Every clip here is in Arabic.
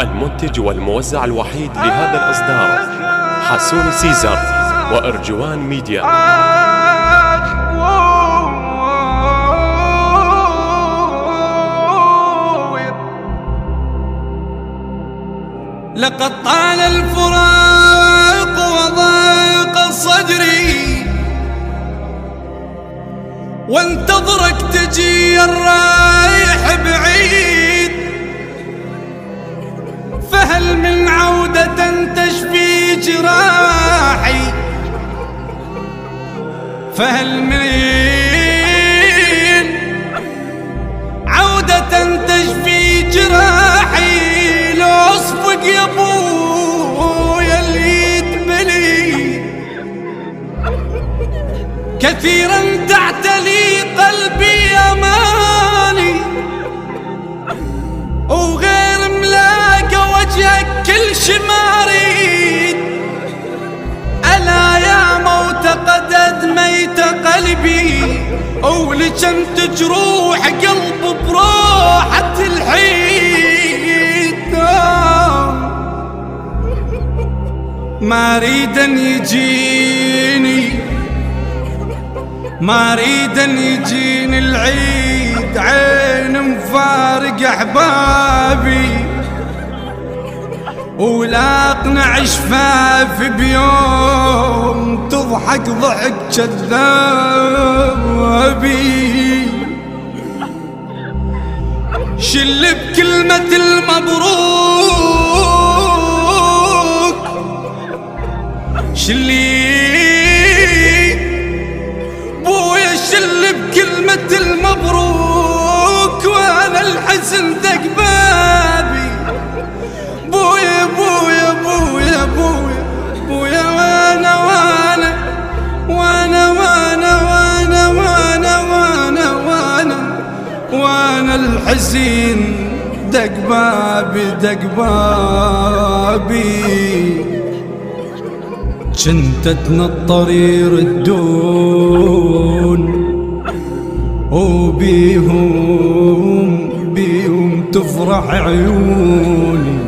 المنتج والموزع الوحيد لهذا الإصدار حسون سيزر وأرجوان ميديا. لقد طال الفراق وضاق صدري، وانتظرك تجي الرايح بعيد، فهل من عودة تشفي جراحي؟ فهل من عودة تشفي جراحي؟ لو اصفق يا ابويا اللي يتبلي، كثيرا تعتلي قلبي اماني، وغير ملاقى وجهك كل شي ما اريد. الا يا موت قد ادميت قلبي، ولكم تجروح قلب بروحة الحيد. ما اريد ان يجيني، ما اريد ان يجيني العيد، عين مفارق احبابي، ولا اقنع شفافي بيوم تضحك ضحك كذابي. شل بكلمة المبروك، شلي بويا شل بكلمة المبروك، وانا الحزن دق بابي. بويا بويا بويا بويا بويا، وانا وانا وانا وانا وانا وانا وانا وانا وانا الحزين دق بابي دق بابي. كنت اتنطر يردون، وبيهم تفرح عيوني،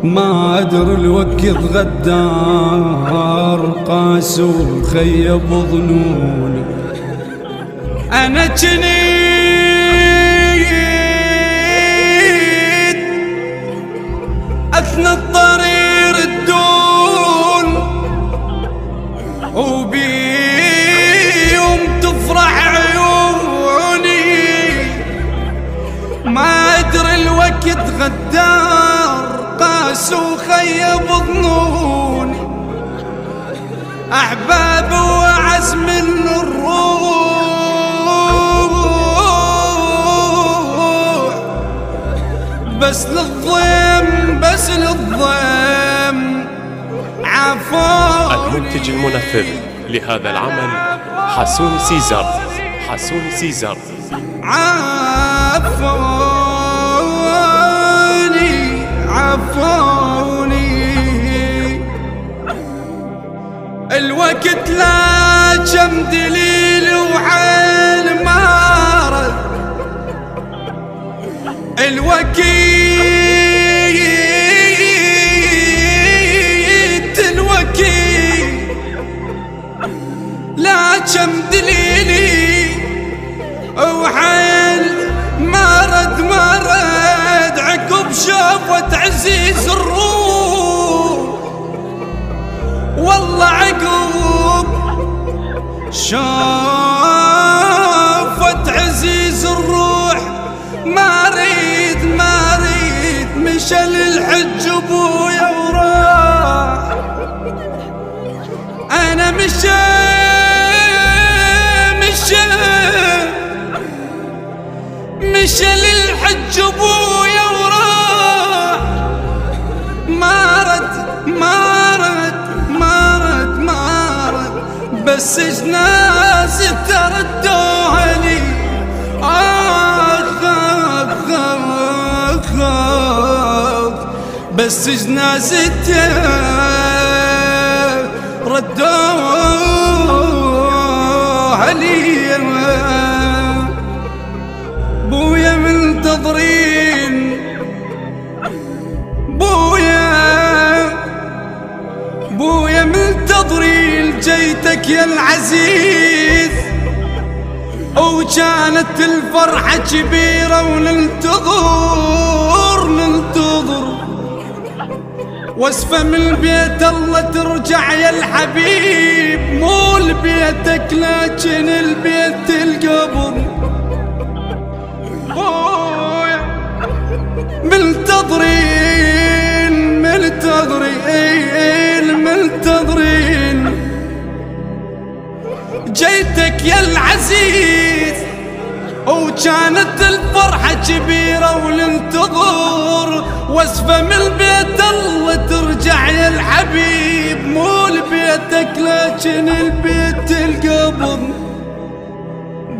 ما ادري الوقت غدار قاس وخيب ظنوني. انا جنيت اتنطر يردون، وبيهم تفرح عيوني، ما ادري الوقت غدار قاس وخيب ظنوني. احباب وعز من الروح، بس للضيم بس للضيم عفوني. المنتج المنفذ لهذا العمل حسون سيزر. حسون سيزر. عفوني عفوني، الوقت لا كم دليل وعين مارد. الوقت لا كم دليلي وعين مارد مارد، عقب شافت عزيز الروح. والله عقب شافت عزيز الروح، ما اريد ما اريد مشى للحج ابويا وراح. انا مشى للحج ابويا وراح، مارد بس جنازة تردوها لي. بس جنازته ردوها لي. جيتك يا العزيز وكانت الفرحة كبيرة وننتظر واسفة من البيت الله ترجع يا الحبيب، مو لبيتك لكن البيت القبر. منتظرين جيتك يا العزيز وكانت الفرحة كبيرة وننتظر واسفة من البيت الله ترجع يا الحبيب، مو لبيتك لكن البيت القبر.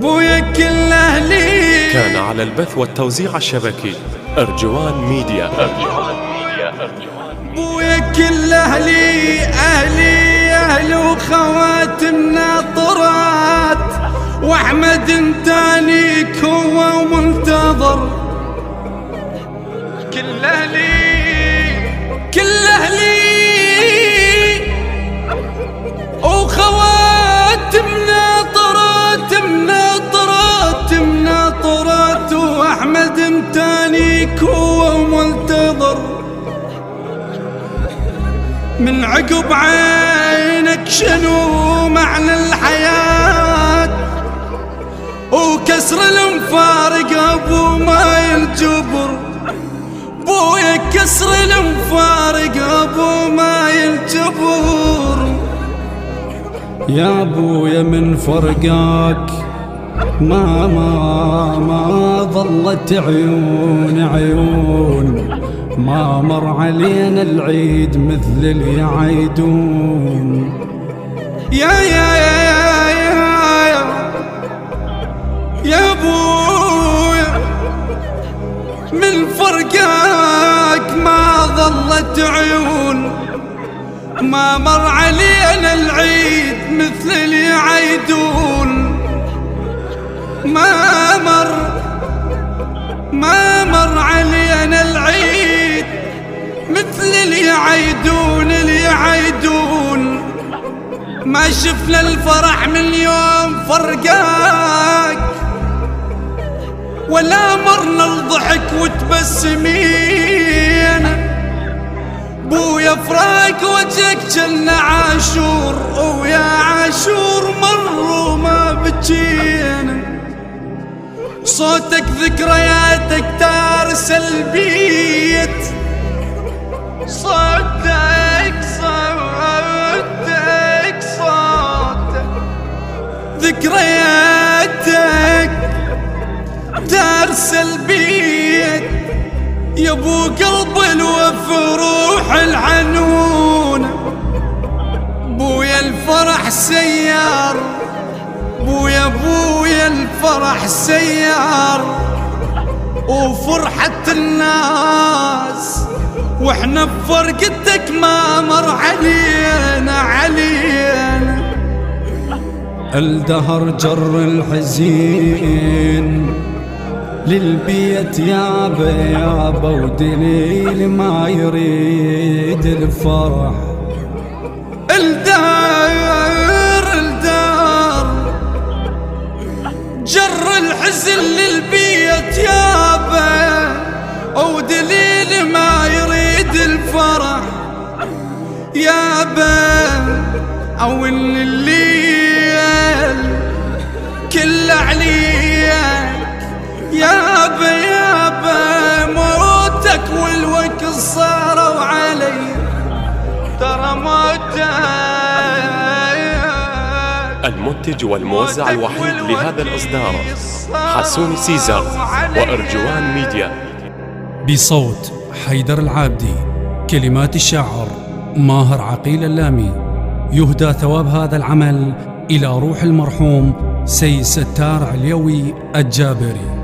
بويا كل أهلي. كان على البث والتوزيع الشبكي أرجوان ميديا. بويا كل أهلي وخواتمنا طرات، وأحمد تانيك هو ومنتظر. كل أهلي وخواتمنا طرات، وأحمد تانيك هو ومنتظر. من عقب عينك شنو معنى الحياة وكسر المفارق ابو ما ينجبر. بويا كسر المفارق ابو ما ينجبر. يا بويا من فرقاك ما ظلت عيون، ما مر علينا العيد مثل اللي يعيدون. يا بويا من فرقاك ما ظلت عيون، ما مر علينا العيد مثل اللي يعيدون. ما مر علينا العيد مثل اللي يعيدون. ما شفنا الفرح من يوم فرقاك، ولا مرنا الضحك وتبسمين. بويا فراق وجهك جنة عاشور، ويا عاشور مر وما بجينا. صوتك ذكرياتك تارس البيت، صوتك ذكرياتك تارس البيت. يا ابو قلب الوف روح العنون. بويا الفرح سيار، بويا الفرح سيار وفرحة الناس، واحنا بفرقتك ما مر علينا. الدهر جر الحزين للبيت يابا ودليل ما يريد الفرح. الدار جر الحزن للبيت يابا ودليل ما يريد الفرح. يابا أول الليل كل عليك. يابا موتك والوقت صاروا علي، ترى موتك. المنتج والموزع الوحيد لهذا الإصدار حسون سيزر وأرجوان ميديا. بصوت حيدر العابدي، كلمات الشاعر ماهر عقيل اللامي. يهدى ثواب هذا العمل إلى روح المرحوم سيد ستار عليوي الجابري.